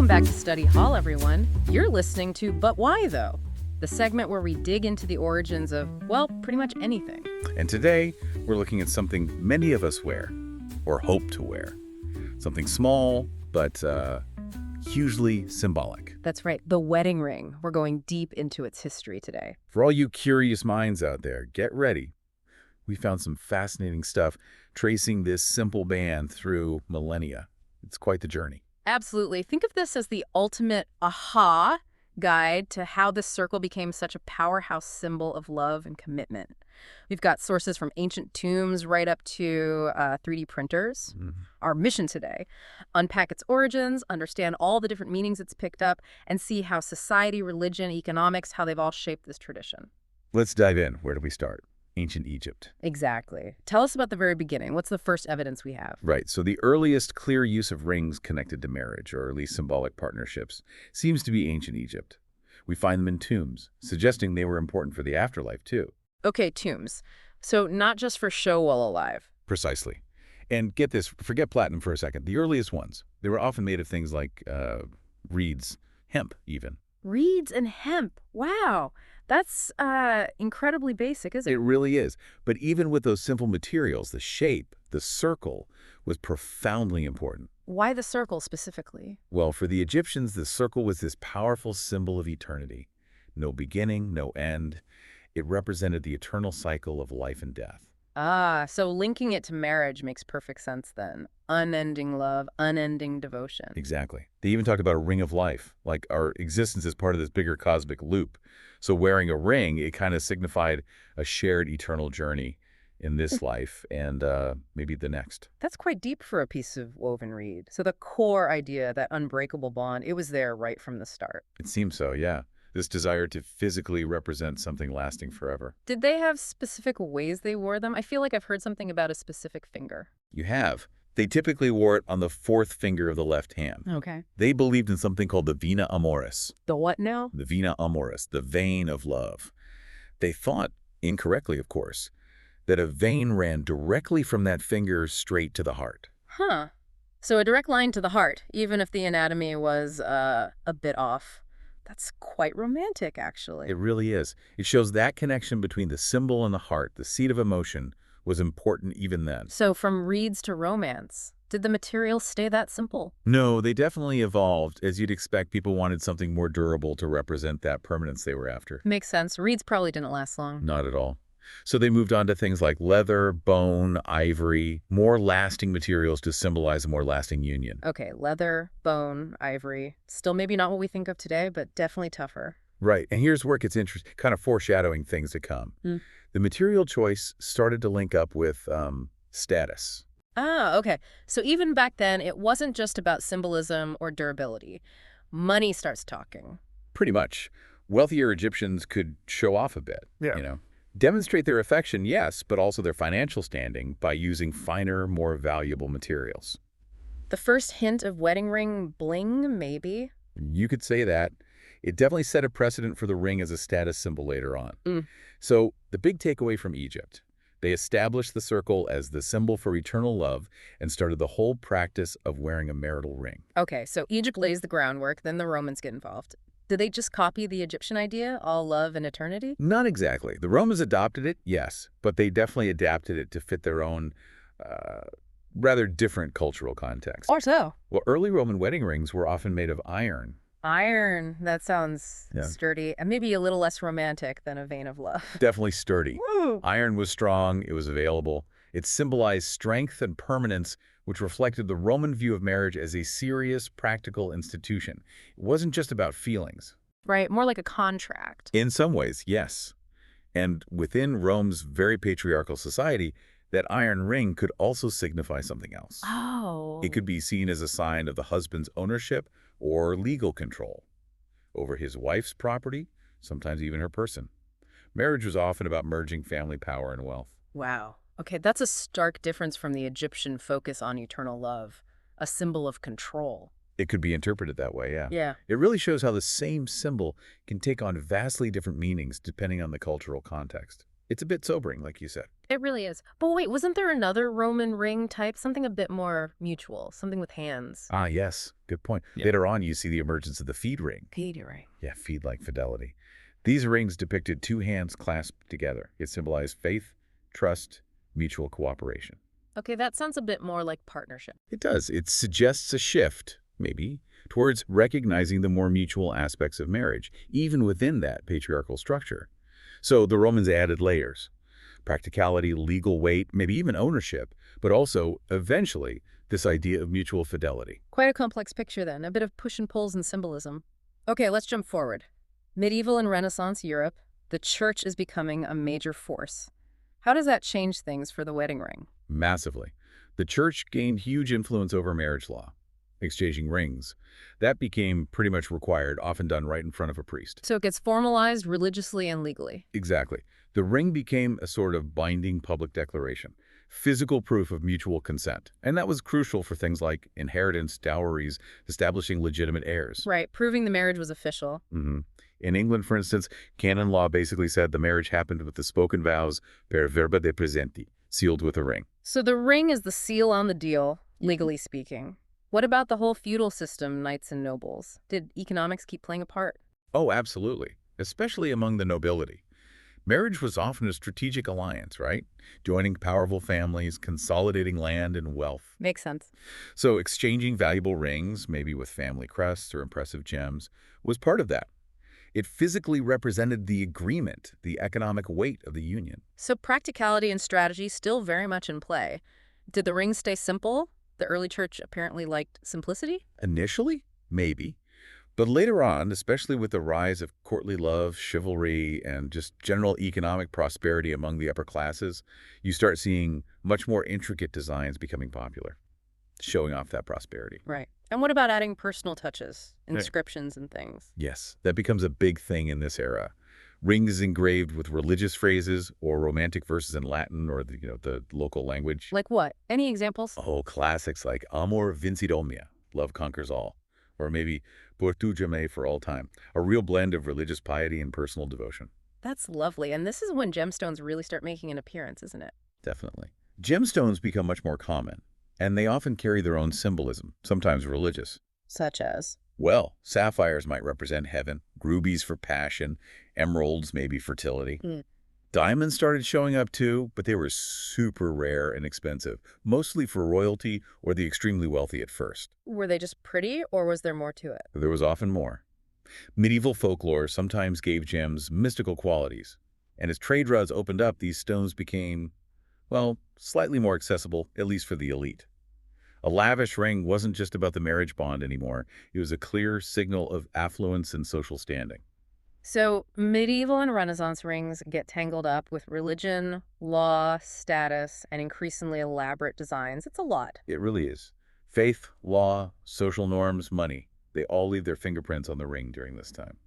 Welcome back to Study Hall, everyone. You're listening to But Why, Though? The segment where we dig into the origins of, well, pretty much anything. And today, we're looking at something many of us wear, or hope to wear. Something small, but hugely symbolic. That's right, the wedding ring. We're going deep into its history today. For all you curious minds out there, get ready. We found some fascinating stuff tracing this simple band through millennia. It's quite the journey. Absolutely. Think of this as the ultimate aha guide to how this circle became such a powerhouse symbol of love and commitment. We've got sources from ancient tombs right up to 3D printers. Our mission today, unpack its origins, understand all the different meanings it's picked up, and see how society, religion, economics, how they've all shaped this tradition. Let's dive in. Where do we start? Ancient Egypt. Exactly. Tell us about the very beginning. What's the first evidence we have? Right. So the earliest clear use of rings connected to marriage, or at least symbolic partnerships, seems to be ancient Egypt. We find them in tombs, suggesting they were important for the afterlife, too. Okay, tombs. So not just for show while alive. Precisely. And get this, forget platinum for a second. The earliest ones, they were often made of things like reeds, hemp even. Reeds and hemp. Wow. That's incredibly basic, isn't it? It really is. But even with those simple materials, the shape, the circle, was profoundly important. Why the circle specifically? Well, for the Egyptians, the circle was this powerful symbol of eternity. No beginning, no end. It represented the eternal cycle of life and death. Ah, so linking it to marriage makes perfect sense then. Unending love, unending devotion. Exactly. They even talked about a ring of life, like our existence is part of this bigger cosmic loop. So wearing a ring, it kind of signified a shared eternal journey in this life and maybe the next. That's quite deep for a piece of woven reed. So the core idea, that unbreakable bond, it was there right from the start. It seems so, yeah. This desire to physically represent something lasting forever. Did they have specific ways they wore them? I feel like I've heard something about a specific finger. You have. They typically wore it on the fourth finger of the left hand. Okay. They believed in something called the vena amoris. The what now? The vena amoris, the vein of love. They thought, incorrectly of course, that a vein ran directly from that finger straight to the heart. Huh. So a direct line to the heart, even if the anatomy was a bit off. That's quite romantic, actually. It really is. It shows that connection between the symbol and the heart, the seat of emotion, was important even then. So from reeds to romance, did the material stay that simple? No, they definitely evolved. As you'd expect, people wanted something more durable to represent that permanence they were after. Makes sense. Reeds probably didn't last long. Not at all. So they moved on to things like leather, bone, ivory, more lasting materials to symbolize a more lasting union. Okay, leather, bone, ivory. Still maybe not what we think of today, but definitely tougher. Right, and here's where it gets interesting, kind of foreshadowing things to come. The material choice started to link up with status. Ah, okay. So even back then, it wasn't just about symbolism or durability. Money starts talking. Pretty much. Wealthier Egyptians could show off a bit, Yeah. you know. Demonstrate their affection, yes, but also their financial standing by using finer, more valuable materials. The first hint of wedding ring bling, maybe? You could say that. It definitely set a precedent for the ring as a status symbol later on. So the big takeaway from Egypt, they established the circle as the symbol for eternal love and started the whole practice of wearing a marital ring. Okay, so Egypt lays the groundwork, then the Romans get involved. Did they just copy the Egyptian idea, all love and eternity? Not exactly. The Romans adopted it, yes, but they definitely adapted it to fit their own rather different cultural context. Or so. Well, early Roman wedding rings were often made of iron. Iron, that sounds Yeah. sturdy, and maybe a little less romantic than a vein of love. Definitely sturdy. Woo! Iron was strong, it was available. It symbolized strength and permanence, which reflected the Roman view of marriage as a serious, practical institution. It wasn't just about feelings. Right, more like a contract. In some ways, yes. And within Rome's very patriarchal society, that iron ring could also signify something else. Oh. It could be seen as a sign of the husband's ownership or legal control over his wife's property, sometimes even her person. Marriage was often about merging family power and wealth. Wow. Okay, that's a stark difference from the Egyptian focus on eternal love, a symbol of control. It could be interpreted that way, yeah. Yeah. It really shows how the same symbol can take on vastly different meanings depending on the cultural context. It's a bit sobering, like you said. It really is. But wait, wasn't there another Roman ring type? Something a bit more mutual, something with hands. Ah, yes, good point. Yeah. Later on, you see the emergence of the feed ring. You're right. Yeah, feed like fidelity. These rings depicted two hands clasped together. It symbolized faith, trust, mutual cooperation. Okay, that sounds a bit more like partnership. It does. It suggests a shift, maybe, towards recognizing the more mutual aspects of marriage, even within that patriarchal structure. So the Romans added layers: practicality, legal weight, maybe even ownership, but also, eventually, this idea of mutual fidelity. Quite a complex picture then, a bit of push and pulls and symbolism. Okay, let's jump forward. Medieval and Renaissance Europe, the church is becoming a major force. How does that change things for the wedding ring? Massively. The church gained huge influence over marriage law, exchanging rings. That became pretty much required, often done right in front of a priest. So it gets formalized religiously and legally. Exactly. The ring became a sort of binding public declaration, physical proof of mutual consent. And that was crucial for things like inheritance, dowries, establishing legitimate heirs. Right, proving the marriage was official. In England, for instance, canon law basically said the marriage happened with the spoken vows per verba de presenti, sealed with a ring. So the ring is the seal on the deal, legally speaking. What about the whole feudal system, knights and nobles? Did economics keep playing a part? Oh, absolutely, especially among the nobility. Marriage was often a strategic alliance, right? Joining powerful families, consolidating land and wealth. Makes sense. So exchanging valuable rings, maybe with family crests or impressive gems, was part of that. It physically represented the agreement, the economic weight of the union. So practicality and strategy still very much in play. Did the ring stay simple? The early church apparently liked simplicity? Initially, maybe. But later on, especially with the rise of courtly love, chivalry, and just general economic prosperity among the upper classes, you start seeing much more intricate designs becoming popular, showing off that prosperity. Right. And what about adding personal touches, Right. inscriptions and things? Yes, that becomes a big thing in this era. Rings engraved with religious phrases or romantic verses in Latin or the local language. Like what? Any examples? Oh, classics like Amor vincit omnia, love conquers all. Or maybe Por tu jamais, for all time, a real blend of religious piety and personal devotion. That's lovely. And this is when gemstones really start making an appearance, isn't it? Definitely. Gemstones become much more common, and they often carry their own symbolism, sometimes religious. Such as? Well, sapphires might represent heaven, rubies for passion, emeralds maybe fertility. Mm. Diamonds started showing up too, but they were super rare and expensive, mostly for royalty or the extremely wealthy at first. Were they just pretty, or was there more to it? There was often more. Medieval folklore sometimes gave gems mystical qualities, and as trade routes opened up, these stones became, well, slightly more accessible, at least for the elite. A lavish ring wasn't just about the marriage bond anymore. It was a clear signal of affluence and social standing. So medieval and Renaissance rings get tangled up with religion, law, status, and increasingly elaborate designs. It's a lot. It really is. Faith, law, social norms, money, they all leave their fingerprints on the ring during this time.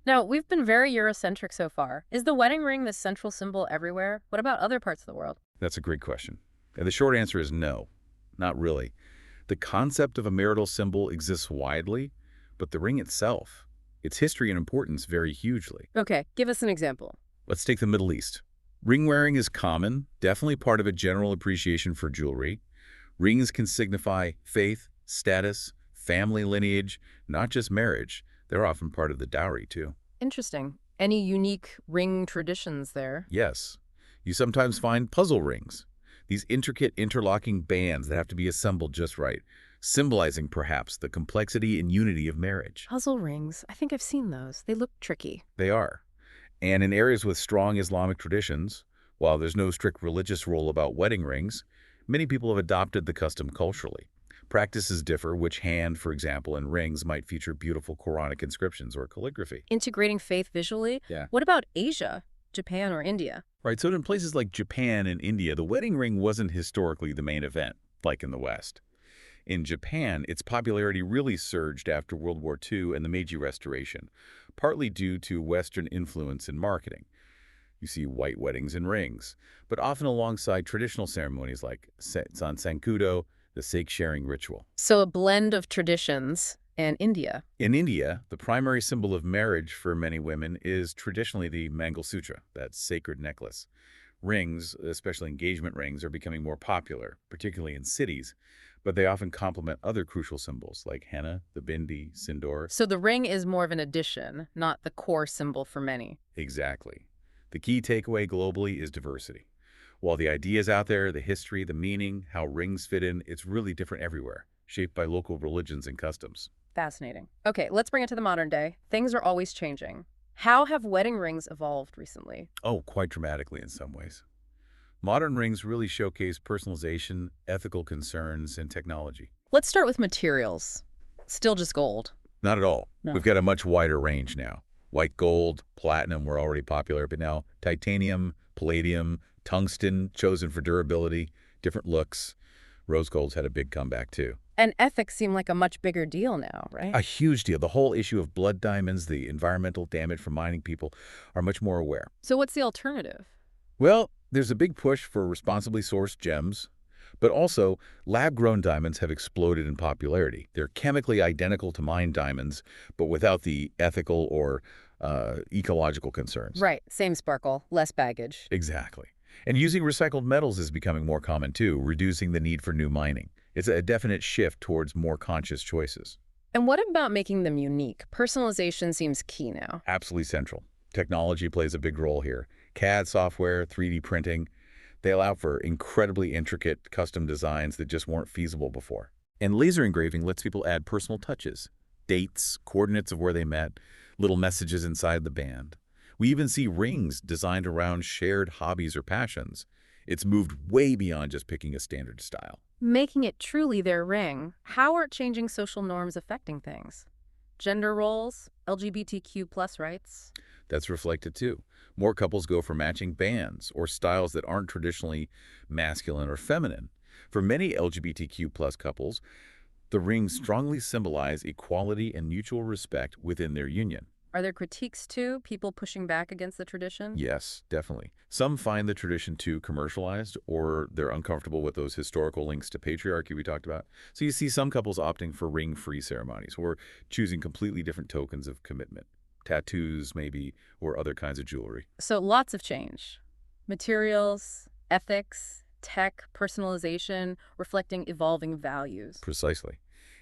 Now, we've been very Eurocentric so far. Is the wedding ring the central symbol everywhere? What about other parts of the world? That's a great question. And the short answer is no, not really. The concept of a marital symbol exists widely, but the ring itself, its history and importance vary hugely. Okay, give us an example. Let's take the Middle East. Ring wearing is common, definitely part of a general appreciation for jewelry. Rings can signify faith, status, family lineage, not just marriage. They're often part of the dowry, too. Interesting. Any unique ring traditions there? Yes. You sometimes find puzzle rings, these intricate interlocking bands that have to be assembled just right, symbolizing perhaps the complexity and unity of marriage. Puzzle rings. I think I've seen those. They look tricky. They are. And in areas with strong Islamic traditions, while there's no strict religious rule about wedding rings, many people have adopted the custom culturally. Practices differ. Which hand, for example, in rings might feature beautiful Quranic inscriptions or calligraphy. Integrating faith visually? Yeah. What about Asia, Japan, or India? Right, so in places like Japan and India, the wedding ring wasn't historically the main event, like in the West. In Japan, its popularity really surged after World War II and the Meiji Restoration, partly due to Western influence in marketing. You see white weddings and rings, but often alongside traditional ceremonies like Sankudo, the sake-sharing ritual. So a blend of traditions. And India. In India, the primary symbol of marriage for many women is traditionally the Mangalsutra, that sacred necklace. Rings, especially engagement rings, are becoming more popular, particularly in cities, but they often complement other crucial symbols like henna, the bindi, sindoor. So the ring is more of an addition, not the core symbol for many. Exactly. The key takeaway globally is diversity. While the ideas out there, the history, the meaning, how rings fit in, it's really different everywhere, shaped by local religions and customs. Fascinating. Okay, let's bring it to the modern day. Things are always changing. How have wedding rings evolved recently? Oh, quite dramatically in some ways. Modern rings really showcase personalization, ethical concerns, and technology. Let's start with materials. Still just gold. Not at all. We've No. got a much wider range now. White gold, platinum were already popular, but now titanium, palladium, tungsten, chosen for durability, different looks. Rose gold's had a big comeback too. And ethics seem like a much bigger deal now, right? A huge deal. The whole issue of blood diamonds, the environmental damage from mining people are much more aware. So what's the alternative? Well, there's a big push for responsibly sourced gems, but also lab-grown diamonds have exploded in popularity. They're chemically identical to mined diamonds, but without the ethical or ecological concerns. Right, same sparkle, less baggage. Exactly. And using recycled metals is becoming more common too, reducing the need for new mining. It's a definite shift towards more conscious choices. And what about making them unique? Personalization seems key now. Absolutely central. Technology plays a big role here. CAD software, 3D printing, they allow for incredibly intricate custom designs that just weren't feasible before. And laser engraving lets people add personal touches, dates, coordinates of where they met, little messages inside the band. We even see rings designed around shared hobbies or passions. It's moved way beyond just picking a standard style. Making it truly their ring. How are changing social norms affecting things? Gender roles, LGBTQ plus rights? That's reflected too. More couples go for matching bands or styles that aren't traditionally masculine or feminine. For many LGBTQ plus couples, the rings strongly symbolize equality and mutual respect within their union. Are there critiques too? People pushing back against the tradition? Yes, definitely. Some find the tradition too commercialized, or they're uncomfortable with those historical links to patriarchy we talked about. So you see some couples opting for ring-free ceremonies or choosing completely different tokens of commitment. Tattoos, maybe, or other kinds of jewelry. So lots of change. Materials, ethics, tech, personalization, reflecting evolving values. Precisely.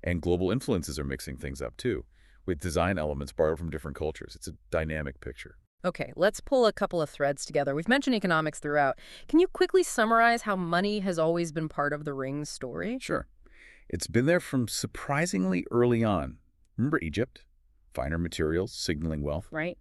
And global influences are mixing things up too, with design elements borrowed from different cultures. It's a dynamic picture. Okay, let's pull a couple of threads together. We've mentioned economics throughout. Can you quickly summarize how money has always been part of the ring's story? Sure. It's been there from surprisingly early on. Remember Egypt? Finer materials, signaling wealth. Right?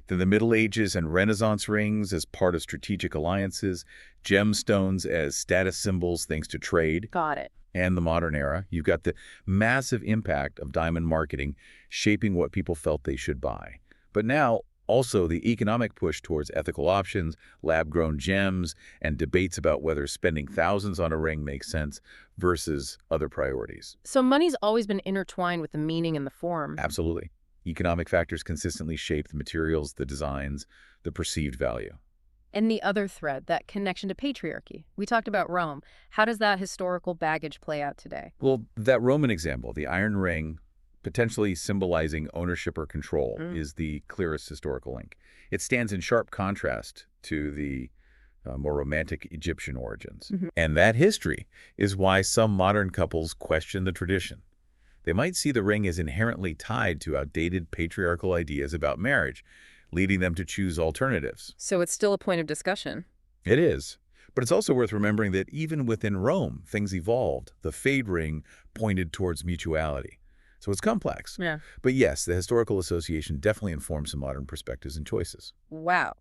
Then the Middle Ages and Renaissance rings as part of strategic alliances, gemstones as status symbols thanks to trade, Got it. and the modern era. You've got the massive impact of diamond marketing shaping what people felt they should buy. But now, also the economic push towards ethical options, lab-grown gems, and debates about whether spending thousands on a ring makes sense versus other priorities. So money's always been intertwined with the meaning and the form. Absolutely. Economic factors consistently shape the materials, the designs, the perceived value. And the other thread, that connection to patriarchy. We talked about Rome. How does that historical baggage play out today? Well, that Roman example, the iron ring, potentially symbolizing ownership or control, is the clearest historical link. It stands in sharp contrast to the more romantic Egyptian origins. And that history is why some modern couples question the tradition. They might see the ring as inherently tied to outdated patriarchal ideas about marriage, leading them to choose alternatives. So it's still a point of discussion. It is. But it's also worth remembering that even within Rome, things evolved. The fade ring pointed towards mutuality. So it's complex. Yeah. But yes, the historical association definitely informs some modern perspectives and choices. Wow.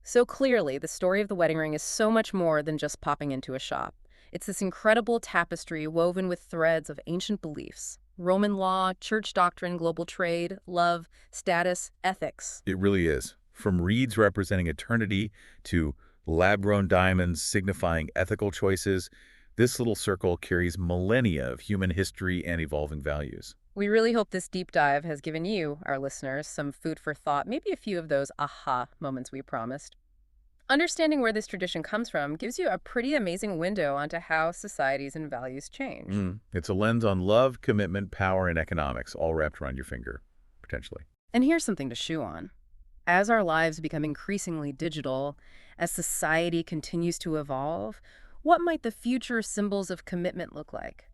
So clearly, the story of the wedding ring is so much more than just popping into a shop. It's this incredible tapestry woven with threads of ancient beliefs. Roman law, church doctrine, global trade, love, status, ethics. It really is. From reeds representing eternity to lab-grown diamonds signifying ethical choices, this little circle carries millennia of human history and evolving values. We really hope this deep dive has given you, our listeners, some food for thought, maybe a few of those aha moments we promised. Understanding where this tradition comes from gives you a pretty amazing window onto how societies and values change. It's a lens on love, commitment, power, and economics, all wrapped around your finger, potentially. And here's something to chew on. As our lives become increasingly digital, as society continues to evolve, what might the future symbols of commitment look like?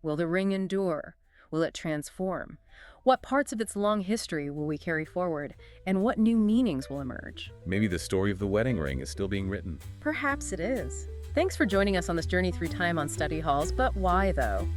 Will the ring endure? Will it transform? What parts of its long history will we carry forward? And what new meanings will emerge? Maybe the story of the wedding ring is still being written. Perhaps it is. Thanks for joining us on this journey through time on Study Halls, but why though?